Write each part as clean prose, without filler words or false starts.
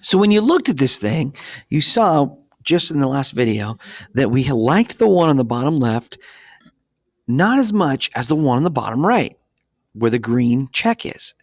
So when you looked at this thing, you saw just in the last video that we liked the one on the bottom left not as much as the one on the bottom right, where the green check is.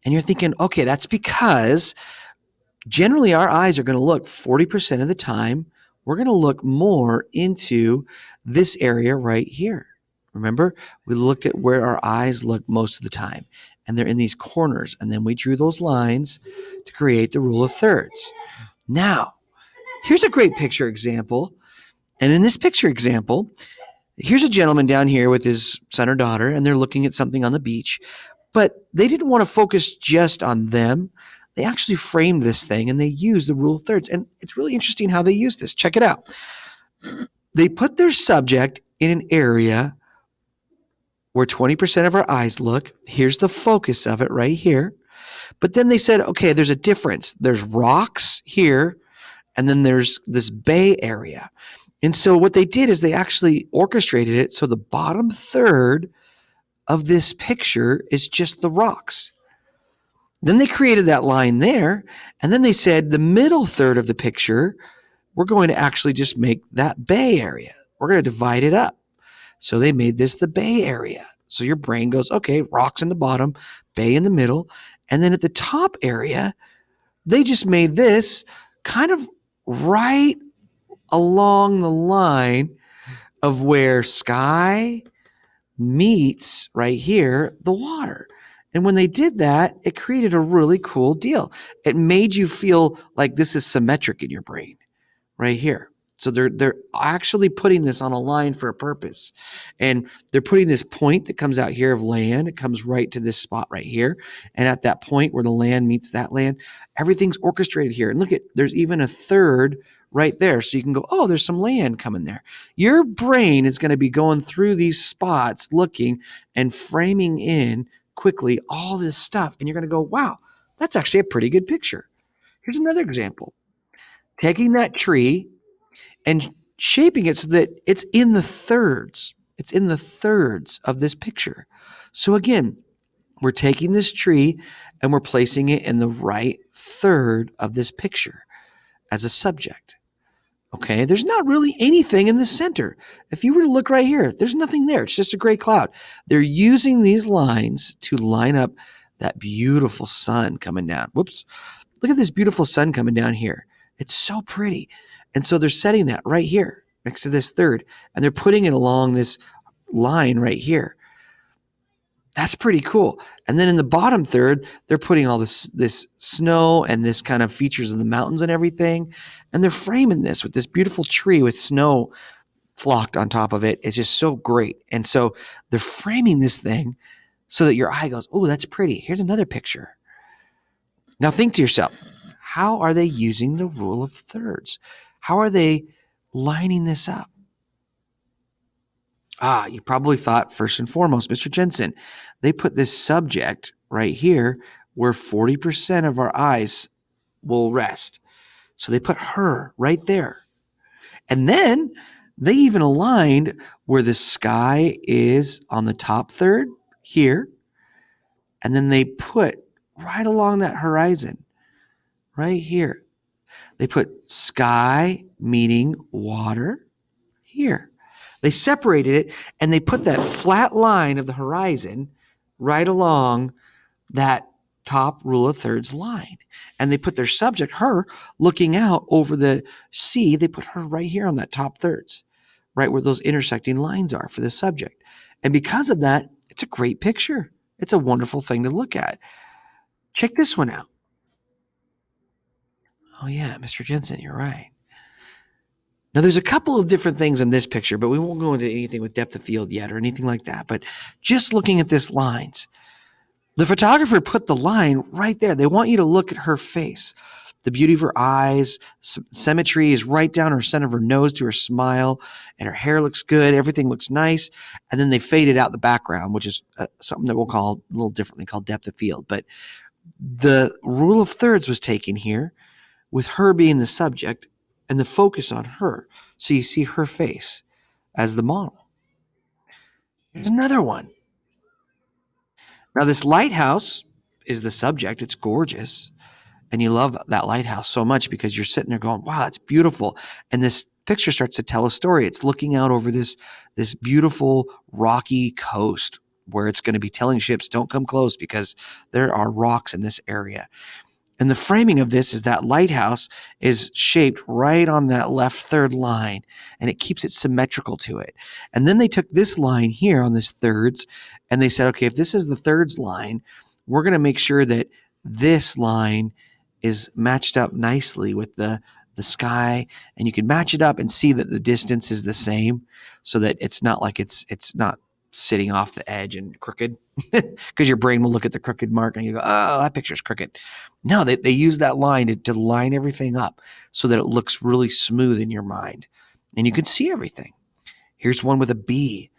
And you're thinking, okay, that's because generally our eyes are going to look 40% of the time. We're going to look more into this area right here. Remember, we looked at where our eyes look most of the time, and they're in these corners. And then we drew those lines to create the rule of thirds. Now, here's a great picture example. And in this picture example, here's a gentleman down here with his son or daughter, and they're looking at something on the beach. But they didn't want to focus just on them. They actually framed this thing, and they used the rule of thirds. And it's really interesting how they use this. Check it out. They put their subject in an area where 20% of our eyes look. Here's the focus of it right here. But then they said, okay, there's a difference. There's rocks here, and then there's this bay area. And so what they did is they actually orchestrated it so the bottom third of this picture is just the rocks. Then they created that line there, and then they said the middle third of the picture, we're going to actually just make that bay area. We're going to divide it up. So they made this the bay area. So your brain goes, okay, rocks in the bottom, bay in the middle. And then at the top area, they just made this kind of right along the line of where sky meets right here, the water. And when they did that, it created a really cool deal. It made you feel like this is symmetric in your brain right here. So they're actually putting this on a line for a purpose. And they're putting this point that comes out here of land. It comes right to this spot right here. And at that point where the land meets that land, everything's orchestrated here. And look at, there's even a third right there. So you can go, oh, there's some land coming there. Your brain is going to be going through these spots, looking and framing in quickly all this stuff. And you're going to go, wow, that's actually a pretty good picture. Here's another example. Taking that tree and shaping it so that it's in the thirds. It's in the thirds of this picture. So again, we're taking this tree and we're placing it in the right third of this picture as a subject. Okay, there's not really anything in the center. If you were to look right here, there's nothing there. It's just a gray cloud. They're using these lines to line up that beautiful sun coming down. Whoops. Look at this beautiful sun coming down here. It's so pretty. And so they're setting that right here next to this third, and they're putting it along this line right here. That's pretty cool. And then in the bottom third, they're putting all this snow and this kind of features of the mountains and everything. And they're framing this with this beautiful tree with snow flocked on top of it. It's just so great. And so they're framing this thing so that your eye goes, oh, that's pretty. Here's another picture. Now think to yourself, how are they using the rule of thirds? How are they lining this up? You probably thought first and foremost, Mr. Jensen, they put this subject right here where 40% of our eyes will rest. So they put her right there. And then they even aligned where the sky is on the top third here. And then they put right along that horizon right here. They put sky meeting water here. They separated it and they put that flat line of the horizon right along that top rule of thirds line. And they put their subject, her, looking out over the sea. They put her right here on that top thirds, right where those intersecting lines are for the subject. And because of that, it's a great picture. It's a wonderful thing to look at. Check this one out. Oh yeah, Mr. Jensen, you're right. Now, there's a couple of different things in this picture, but we won't go into anything with depth of field yet or anything like that. But just looking at this lines, the photographer put the line right there. They want you to look at her face, the beauty of her eyes. Symmetry is right down her center of her nose to her smile, and her hair looks good. Everything looks nice. And then they faded out the background, which is something that we'll call a little differently called depth of field. But the rule of thirds was taken here with her being the subject and the focus on her. So you see her face as the model. Here's another one. Now this lighthouse is the subject. It's gorgeous. and you love that lighthouse so much because you're sitting there going, wow, it's beautiful. And this picture starts to tell a story. It's looking out over this beautiful rocky coast where it's going to be telling ships, don't come close because there are rocks in this area. And the framing of this is that lighthouse is shaped right on that left third line, and it keeps it symmetrical to it. And then they took this line here on this thirds, and they said, okay, if this is the thirds line, we're going to make sure that this line is matched up nicely with the sky, and you can match it up and see that the distance is the same, so that it's not like it's not sitting off the edge and crooked, because your brain will look at the crooked mark and you go, oh, that picture's crooked. No, they use that line to line everything up so that it looks really smooth in your mind and you can see everything. Here's one with a bee.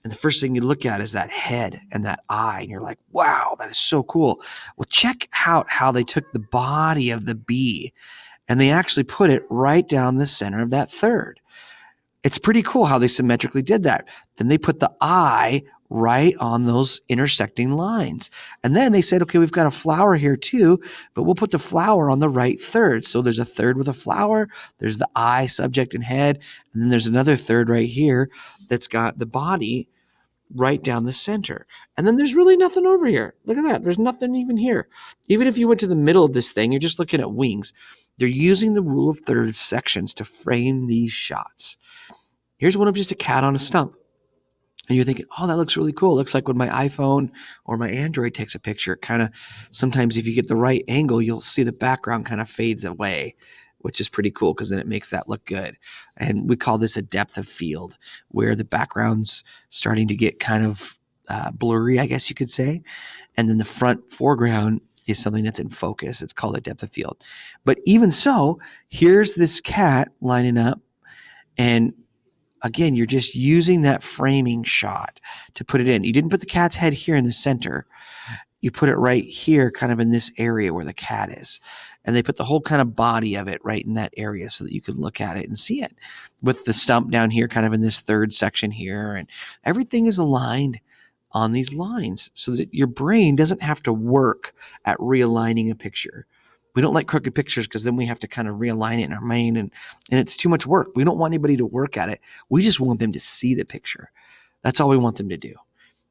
And the first thing you look at is that head and that eye. And you're like, wow, that is so cool. Well, check out how they took the body of the bee and they actually put it right down the center of that third. It's pretty cool how they symmetrically did that. Then they put the eye right on those intersecting lines. And then they said, okay, we've got a flower here too, but we'll put the flower on the right third. So there's a third with a flower, there's the eye, subject, and head, and then there's another third right here that's got the body right down the center. And then there's really nothing over here. Look at that. There's nothing even here. Even if you went to the middle of this thing, you're just looking at wings. They're using the rule of thirds sections to frame these shots. Here's one of just a cat on a stump. And you're thinking, oh, that looks really cool. It looks like when my iPhone or my Android takes a picture, kind of sometimes if you get the right angle, you'll see the background kind of fades away, which is pretty cool because then it makes that look good. And we call this a depth of field, where the background's starting to get kind of blurry, I guess you could say. And then the front foreground is something that's in focus. It's called a depth of field. But even so, here's this cat lining up, and again, you're just using that framing shot to put it in. You didn't put the cat's head here in the center. You put it right here, kind of in this area where the cat is. And they put the whole kind of body of it right in that area so that you could look at it and see it. With the stump down here, kind of in this third section here. And everything is aligned on these lines so that your brain doesn't have to work at realigning a picture. We don't like crooked pictures because then we have to kind of realign it in our mind, and it's too much work. We don't want anybody to work at it. We just want them to see the picture. That's all we want them to do.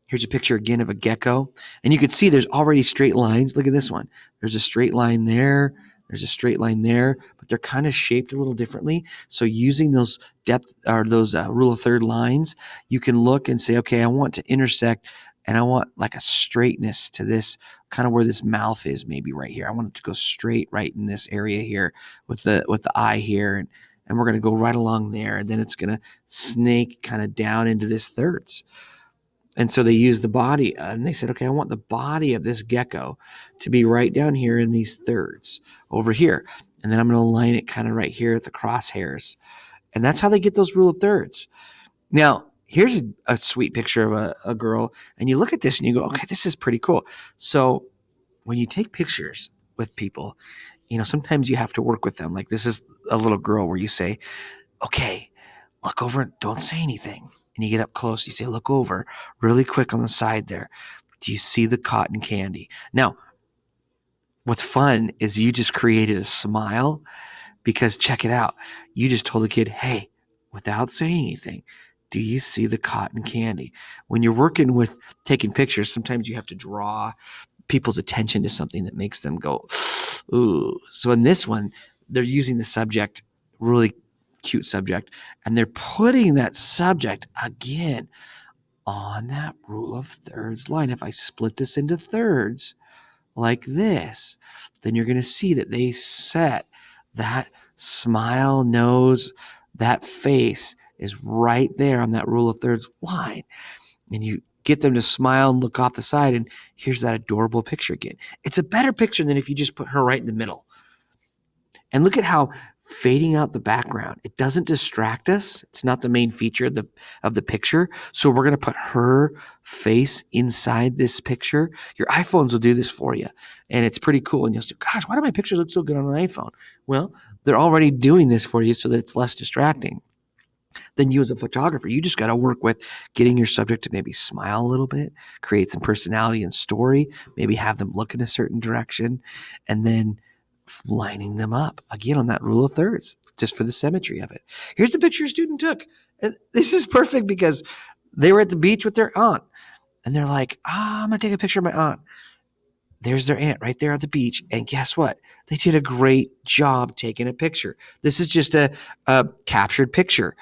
Here's a picture again of a gecko, and you can see there's already straight lines. Look at this one. There's a straight line there. There's a straight line there, but they're kind of shaped a little differently. So using those depth or those rule of third lines, you can look and say, okay, I want to intersect and I want like a straightness to this, kind of where this mouth is, maybe right here. I want it to go straight right in this area here with the eye here, and we're going to go right along there, and then it's going to snake kind of down into this thirds. And so they used the body, and they said, okay, I want the body of this gecko to be right down here in these thirds over here. And then I'm going to align it kind of right here at the crosshairs. And that's how they get those rule of thirds. Now, here's a sweet picture of a girl, and you look at this and you go, okay, this is pretty cool. So when you take pictures with people, sometimes you have to work with them. Like this is a little girl where you say, okay, look over, don't say anything. And you get up close, you say, look over really quick on the side there. Do you see the cotton candy? Now, what's fun is you just created a smile because check it out. You just told the kid, hey, without saying anything, do you see the cotton candy? When you're working with taking pictures, sometimes you have to draw people's attention to something that makes them go, ooh. So in this one, they're using the subject, really cute subject, and they're putting that subject again on that rule of thirds line. If I split this into thirds like this, then you're going to see that they set that smile, nose, that face is right there on that rule of thirds line. And you get them to smile and look off the side, and here's that adorable picture again. It's a better picture than if you just put her right in the middle. And look at how fading out the background, it doesn't distract us. It's not the main feature of the picture. So we're going to put her face inside this picture. Your iPhones will do this for you. And it's pretty cool. And you'll say, gosh, why do my pictures look so good on an iPhone? Well, they're already doing this for you so that it's less distracting. Then you as a photographer, you just got to work with getting your subject to maybe smile a little bit, create some personality and story, maybe have them look in a certain direction, and then lining them up again on that rule of thirds, just for the symmetry of it. Here's the picture a student took. And this is perfect because they were at the beach with their aunt and they're like, I'm going to take a picture of my aunt. There's their aunt right there at the beach. And guess what? They did a great job taking a picture. This is just a captured picture.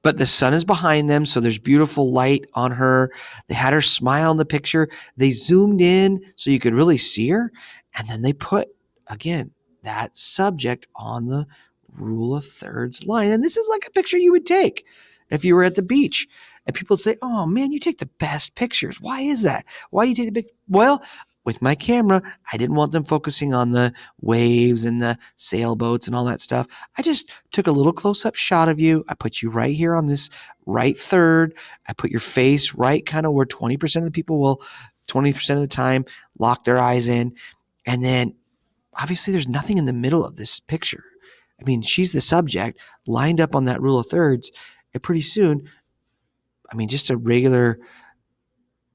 But the sun is behind them, so there's beautiful light on her. They had her smile in the picture. They zoomed in so you could really see her. And then they put, again, that subject on the rule of thirds line. And this is like a picture you would take if you were at the beach. And people would say, oh, man, you take the best pictures. Why is that? Why do you take the big? Well, with my camera, I didn't want them focusing on the waves and the sailboats and all that stuff. I just took a little close-up shot of you. I put you right here on this right third. I put your face right kind of where 20% of the people will, 20% of the time, lock their eyes in. And then obviously there's nothing in the middle of this picture. I mean, she's the subject lined up on that rule of thirds. And pretty soon, I mean, just a regular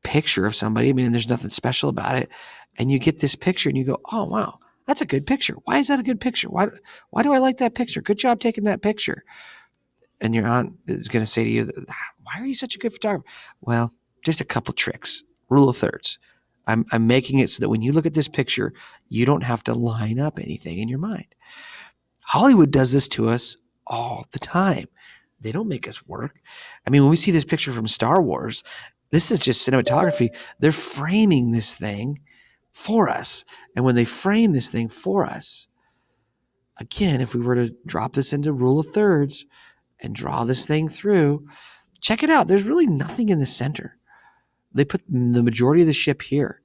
picture of somebody. I mean, there's nothing special about it. And you get this picture and you go, oh, wow, that's a good picture. Why is that a good picture? Why do I like that picture? Good job taking that picture. And your aunt is going to say to you, why are you such a good photographer? Well, just a couple tricks. Rule of thirds. I'm making it so that when you look at this picture, you don't have to line up anything in your mind. Hollywood does this to us all the time. They don't make us work. I mean, when we see this picture from Star Wars, this is just cinematography. They're framing this thing for us. And when they frame this thing for us, again, if we were to drop this into rule of thirds and draw this thing through, check it out. There's really nothing in the center. They put the majority of the ship here.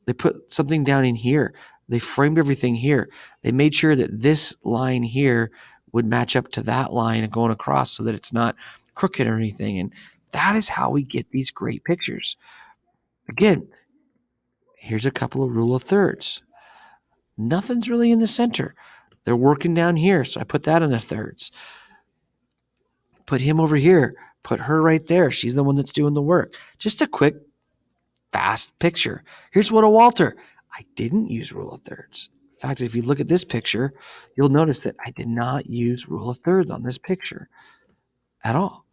They put something down in here. They framed everything here. They made sure that this line here would match up to that line and going across so that it's not crooked or anything. And that is how we get these great pictures. Again, here's a couple of rule of thirds. Nothing's really in the center. They're working down here, so I put that in the thirds. Put him over here. Put her right there. She's the one that's doing the work. Just a quick, fast picture. Here's one of Walter. I didn't use rule of thirds. In fact, if you look at this picture, you'll notice that I did not use rule of thirds on this picture at all.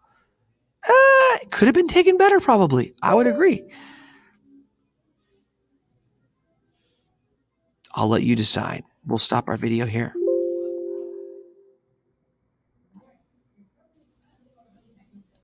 It could have been taken better, probably. I would agree. I'll let you decide. We'll stop our video here.